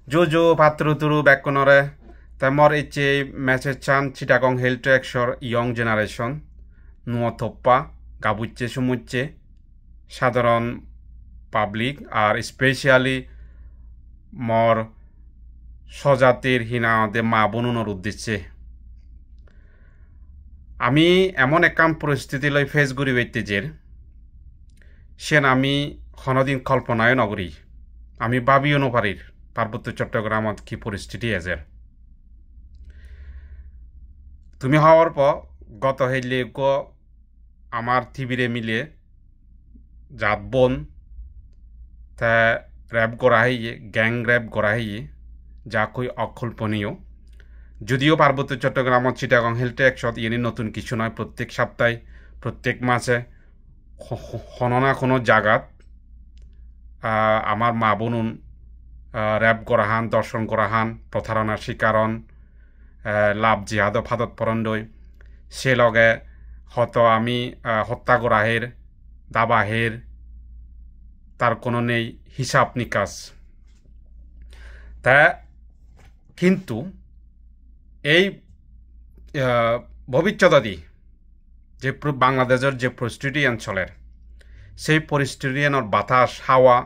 Jojo patruturu bekkonore temor ichi message chan Chittagong Hill Trexor young generation nuo thoppa gabucche sumucche সাধারণ public আর specially মর স্বজাতির হিনাদে মা বনুনোর উদ্দেশ্যে আমি এমন একখান পরিস্থিতি লই ফেস করি বেতেজের সেন আমি হনদিন কল্পনায় নগরী আমি ভাবিও নপারির পার্বত্য চট্টগ্রামত কি পরিস্থিতি এজের তুমি হওয়ার পর গত হইলে আমার থিবিরে মিলে জাত বোন তা র্যাব করা হইয়ে গ্যাং র্যাব করা হইয়ে যা কই অকল্পনীয় যদিও পার্বত্য চট্টগ্রামত চিটাগং হিল ট্রেক্সত ইনি নতুন কিছু নয় প্রত্যেক সপ্তাহে প্রত্যেক মাসে কোনো না কোনো জায়গাত আমার মা বোনুন র্যাব করা হান দর্শন করা হান প্রতারণার শিকারণ লাভ জিহাদ ফাদত পরন্দই সে লগে হয়তো আমি হত্যা করাহের দাবাহের তার কোনো নেই হিসাব নিকাশ তা কিন্তু এই ভবিষ্যৎদি যে বাংলাদেশের যে পরিস্থিতি অঞ্চলের সেই পরিস্থিতির বাতাস হাওয়া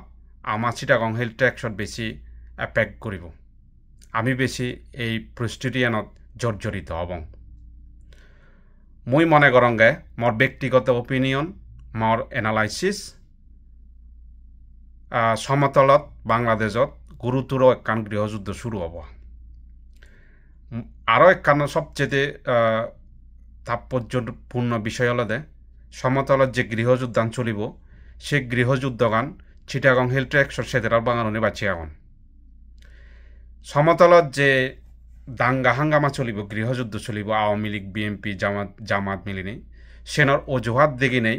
আমার চিটাগং হিল ট্রেক্সত বেশি এফেক্ট করিব আমি বেশি এই পরিস্থিতিত জর্জরিত হব মই মনে করঙ্গে মোর ব্যক্তিগত অপিনিয়ন মোর এনালাইসিস সমতলত বাংলাদেশত গুরুতর একখান গৃহযুদ্ধ শুরু হব আরও একখান সবচেয়ে তাৎপর্যপূর্ণ বিষয় হল সমতলত যে গৃহযুদ্ধান চলিব সে গৃহযুদ্ধগান চিটাগং হিল ট্রেক্সর সেদেরার বাঙালনি বাঁচিয়াগন সমতলত যে দাঙ্গা হাঙ্গামা চলিব গৃহযুদ্ধ চলিব আওয়ামী লীগ বিএনপি জামাত মিলিনি সেনর অজুহাত দেখি নেই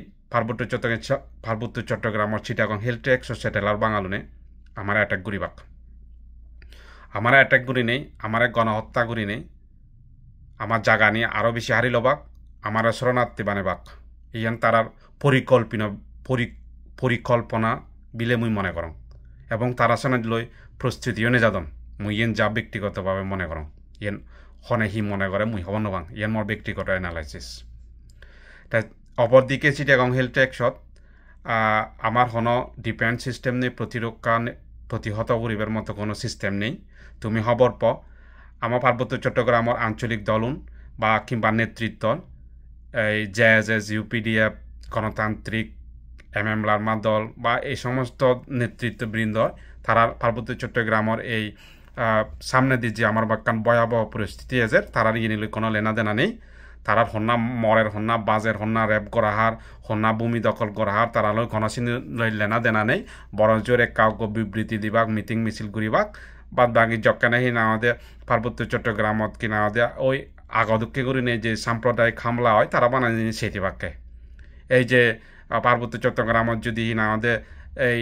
পার্বত্য চট্টগ্রামের চিটাগং হিল ট্রেক্সর সেটেলার বাঙালনে আমার অ্যাটাক করিবাক আমার অ্যাটাক করি নেই আমার গণহত্যা করি নেই আমার জায়গা নিয়ে আরও বেশি হারি লবাক আমার শরণার্থী বানেবাক ইয়ান তারার পরিকল্পনা বিলে মুই মনে করং এবং তারা সনাজ লই প্রস্তুতিও নে যাদন মুই ইয়েন যা ব্যক্তিগতভাবে মনে করং ইয়েন হনে হি মনে করে মুই হব নবাং ইয়েন মোর ব্যক্তিগত এনালাইসিস তাই অপরদিকে চিটাগং হিল ট্রেক্সত আমার হন ডিফেন্স সিস্টেম নেই প্রতিরক্ষা প্রতিহত করিবার মতো কোনো সিস্টেম নেই তুমি হবর প আমার পার্বত্য চট্টগ্রামের আঞ্চলিক দলুন বা কিংবা নেতৃত্ব এই জেএসএস ইউপিডিএফ গণতান্ত্রিক এমএম লার্মা দল বা এই সমস্ত নেতৃত্ববৃন্দ তারা পার্বত্য চট্টগ্রামের এই সামনে দিয়ে যে আমার বাক্যান ভয়াবহ পরিস্থিতি আছে তারার ইয়ে নিলে কোনো লেনা দেনা নেই তারার হন্না মরের হন্না বাজের হন্না র্যাব করাহার হন্না ভূমি দখল করাহার তারা লই ঘনচিনি লই লেনা দেনা নেই বড় জোরে কাউকে বিবৃতি দিবাক মিটিং মিছিল করিবাক বাদ বাকি যকেনে হি না আমাদের পার্বত্য চট্টগ্রামত কিনা আমাদের ওই আগদুক্কে করি নেই যে সাম্প্রদায়িক হামলা হয় তারা বানাই সেটি বাক্যে এই যে পার্বত্য চট্টগ্রামত যদি না আমাদের এই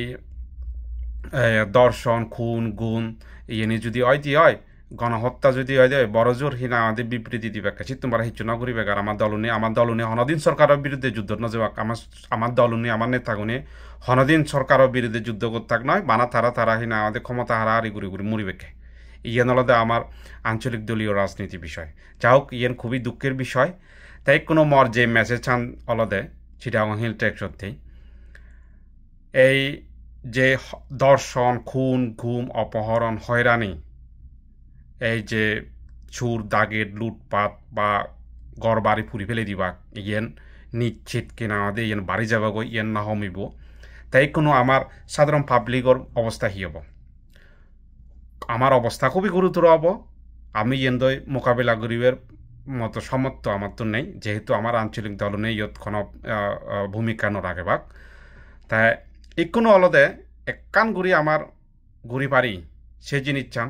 দর্শন খুন গুণ ইয়ে যদি হয় গণহত্যা যদি হয় বড় জোর হিনা আমাদের বিবৃতি দিবে কাছে তোমরা হিচ্ছু না করিবে আর আমার দলনে হনদিন সরকারের বিরুদ্ধে যুদ্ধ ন যাবাক আমার দলনে আমার নেতাগুনে হনদিন সরকারের বিরুদ্ধে যুদ্ধ করতাক নয় বানা তারা হিনা আমাদের ক্ষমতা হারাহারি ঘুরি মুড়িবেকে ইয়েন হলদে আমার আঞ্চলিক দলীয় রাজনীতি বিষয় যা হোক ইয়েন খুবই দুঃখের বিষয় তাই কোনো মর যে মেসেজ চান অলদে চিটাগং হিল ট্রেক্সতেই এই যে দর্শন খুন ঘুম অপহরণ হয়রানি এই যে চুর দাগের লুটপাট বা গড় বাড়ি ফুরি ফেলে দিবা ইয়েন নিশ্চিত কিনা আমাদের ইয়েন বাড়ি যাবাগ ইয়েন না হমিব তাই কোনো আমার সাধারণ পাবলিকর অবস্থা হি হব আমার অবস্থা খুবই গুরুতর হব আমি ইয়েন মোকাবিলা করিবার মতো সমর্থ আমার তো নেই যেহেতু আমার আঞ্চলিক দল নেই ইয়ত কোনো ভূমিকা নরাখেবাক তাই কোনো অলদে একখান ঘুরি আমার ঘুরি পারি সে জিনিস চান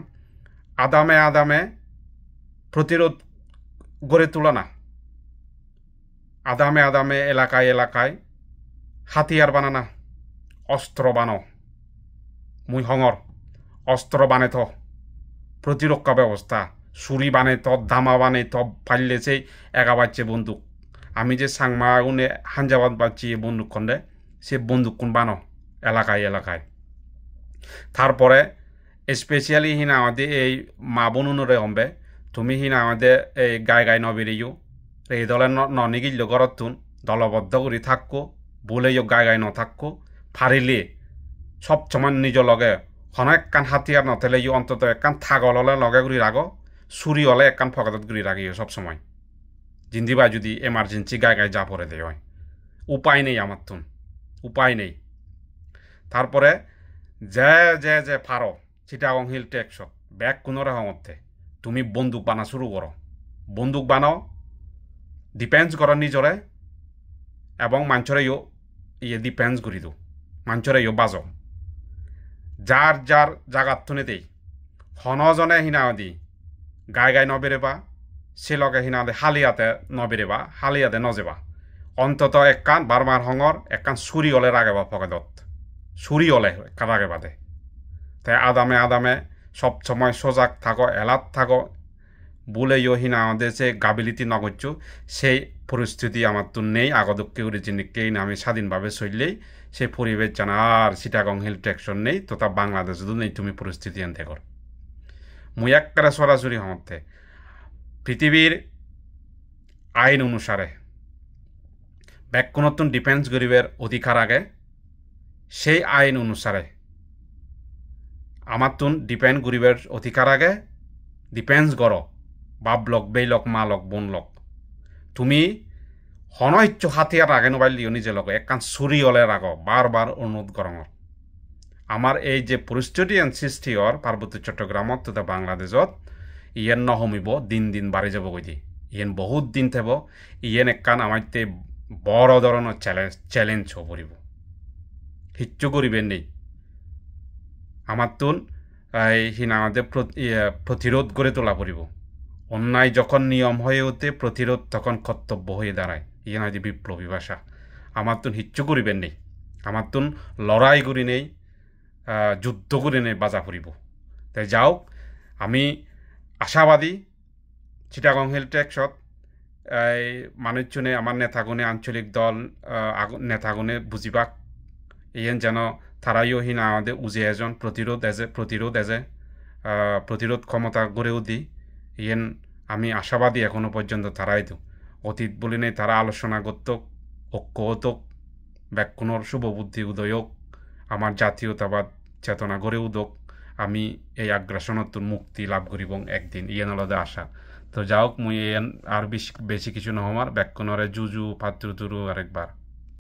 আদামে প্রতিরোধ গড়ে তোলা না আদামে এলাকায় হাতিয়ার বানানা অস্ত্র বানো মুই হঙর অস্ত্র বানে তো প্রতিরক্ষা ব্যবস্থা ছুরি বানে তো দামা বানে তো ফাইলে সেই একা বাচ্চে বন্দুক আমি যে সাংমা গুনে হাঞ্জাবাদ বাচ্চি বন্দুক খন্ডে সে বন্দুক কোন বানো এলাকায় তারপরে স্পেশালি হিনা আমাদের এই মা বনুনরে হম্বে তুমি হিনা আমাদের এই গায় নবেরিও এই দলে ননিগিল গরতুন দলবদ্ধ করে থাকো বলে গায় নথাকো ফারিলে সব সময় নিজ লগে হন একখান হাতিয়ার নথেলে অন্তত একখান থাগল হলে লগে ঘুরি রাগো চুরি হলে একখান ফকাতত ঘুরি রাগিও সব সময় জিন্দিবা যদি এমার্জেন্সি গায় যা পড়ে দেয় হয় উপায় নেই আমার তুন উপায় নেই তারপরে যে যে যে Faro Chittagong hill tracts bag কোনো রকমতে তুমি বন্দুক বানা শুরু করো বন্দুক বানাও ডিফেন্স করো নিজরে এবং মানুষরে ইয়ে ডিফেন্স করি দো মানুষরে বাজো যার যার জাগাত থুনেতেই হনজনে হিনা দি গায় নবেরেবা সে লগে হিনা দে হালিয়াতে নবেরেবা হালিয়াতে নজেবা অন্তত একখান বারমার হঙর একখান চুরি হলে রাগেবা ফকেদত চুরি হলে রাগে বাদে তাই আদামে সব সময় সজাগ থাকো এলাত থাকো বলে হিনা আমাদের যে গাবিলিটি নগচ্য সেই পরিস্থিতি আমার তো নেই আগদক্ষে অরিজিনিককেই আমি স্বাধীনভাবে চললেই সেই পরিবেশ জানা আর চিটাগং হিল টেকশন নেই তথা বাংলাদেশ নেই তুমি পরিস্থিতি আনতে কর মুই একবারে সরাসরি হমতে পৃথিবীর আইন অনুসারে ব্যাকুনতুন ডিফেন্স গরিবের অধিকার আগে সেই আইন অনুসারে আমার তুন ডিপেন্ড গরিবের অধিকার আগে ডিফেন্স করো বাপ লক বেই লক মা লক বোন লক তুমি হনইচ্ছ হাতিয়ার আগে নোবাইল দিও নিজে লগ একখান চুরি হলে রাগ বারবার অনুরোধ করঙর আমার এই যে পরিস্থিতি সৃষ্টি হর পার্বত্য চট্টগ্রামত তথা বাংলাদেশত ইয়েন নহমিব দিন দিন বাড়ি যাব গই দি ইয়েন বহুত দিন থাকব ইয়েন একখান আমারতে বড় ধরনের চ্যালেঞ্জ হব হিচ্ছু করিবেন নেই আমার তুন হিনা আমাদের প্রতিরোধ গড়ে তোলা পড়িব অন্যায় যখন নিয়ম হয়ে ওঠে প্রতিরোধ তখন কর্তব্য হয়ে দাঁড়ায় ইয়ে নয় যে বিপ্লবী ভাষা আমার তুন হিচ্ছু করিবেন নেই আমার তুন লড়াই করি নেই যুদ্ধ করে নেই বাজা ফুরিব তাই যাও আমি আশাবাদী চিটাগং হিল টেক্সত মানুষজনে আমার নেতাগুনে আঞ্চলিক দল নেতাগুনে বুঝিবাক ইয়েন যেন তারাইও হিনা আমাদের উজে এজন প্রতিরোধ ক্ষমতা গড়েও দি ইয়েন আমি আশাবাদী এখনো পর্যন্ত তারাই তো অতীত বলি নেই তারা আলোচনা করতক ঐক্য হতক ব্যাকুণর শুভবুদ্ধি উদয়ক আমার জাতীয়তাবাদ চেতনা গড়ে উদক আমি এই আগ্রাসনত্ব মুক্তি লাভ করিব একদিন ইয়েন আলাদা আশা তো যাওক মুই আর বেশি কিছু নহমার ব্যাকুণরে জুজু পাত্র তুরু আরেকবার